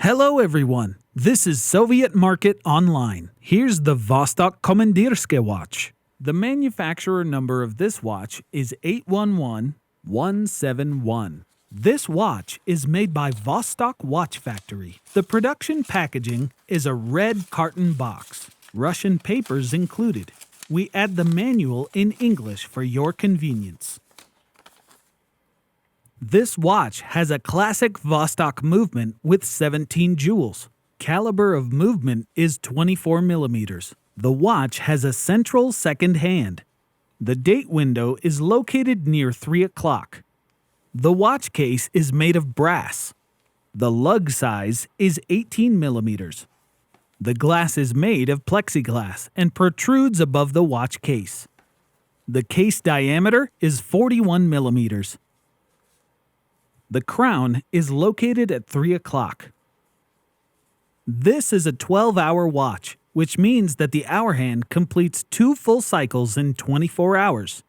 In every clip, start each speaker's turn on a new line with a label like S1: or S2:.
S1: Hello everyone, this is Soviet.Market Online. Here's the Vostok Komandirskie watch. The manufacturer number of this watch is 811171. This watch is made by Vostok Watch Factory. The production packaging is a red carton box, Russian papers included. We add the manual in English for your convenience. This watch has a classic Vostok movement with 17 jewels. Caliber of movement is 24 millimeters. The watch has a central second hand. The date window is located near 3 o'clock. The watch case is made of brass. The lug size is 18 millimeters. The glass is made of plexiglass and protrudes above the watch case. The case diameter is 41 millimeters. The crown is located at 3 o'clock. This is a 12-hour watch, which means that the hour hand completes 2 full cycles in 24 hours.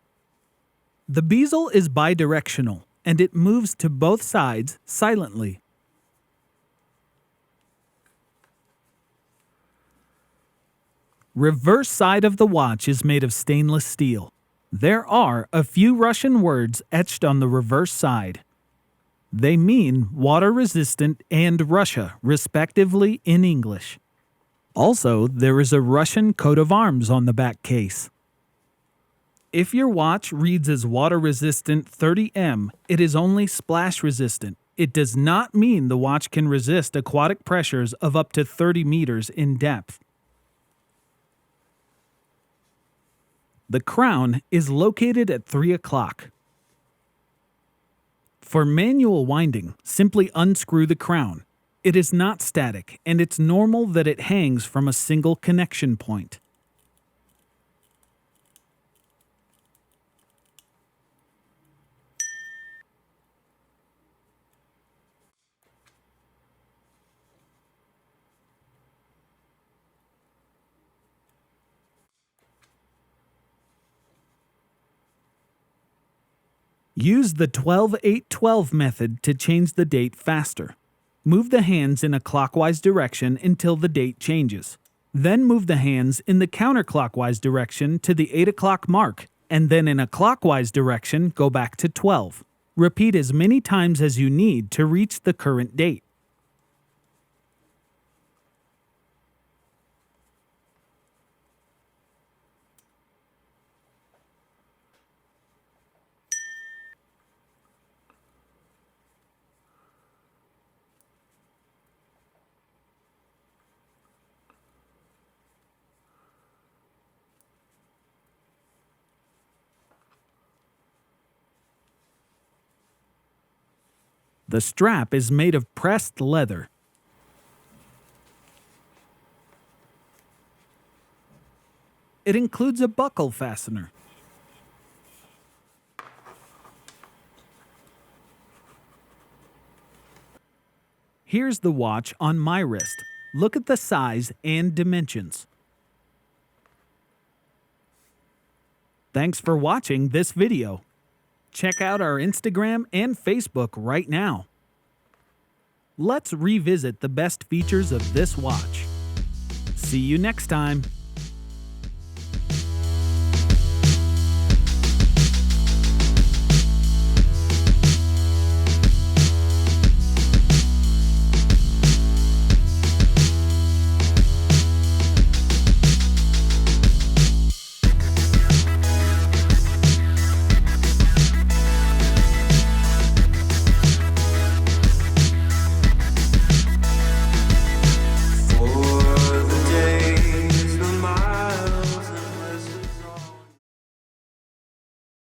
S1: The bezel is bidirectional, and it moves to both sides silently. Reverse side of the watch is made of stainless steel. There are a few Russian words etched on the reverse side. They mean water-resistant and Russia, respectively, in English. Also, there is a Russian coat of arms on the back case. If your watch reads as water-resistant 30M, it is only splash-resistant. It does not mean the watch can resist aquatic pressures of up to 30 meters in depth. The crown is located at 3 o'clock. For manual winding, simply unscrew the crown. It is not static, and it's normal that it hangs from a single connection point. Use the 12-8-12 method to change the date faster. Move the hands in a clockwise direction until the date changes. Then move the hands in the counterclockwise direction to the 8 o'clock mark, and then in a clockwise direction go back to 12. Repeat as many times as you need to reach the current date. The strap is made of pressed leather. It includes a buckle fastener. Here's the watch on my wrist. Look at the size and dimensions. Thanks for watching this video. Check out our Instagram and Facebook right now. Let's revisit the best features of this watch. See you next time.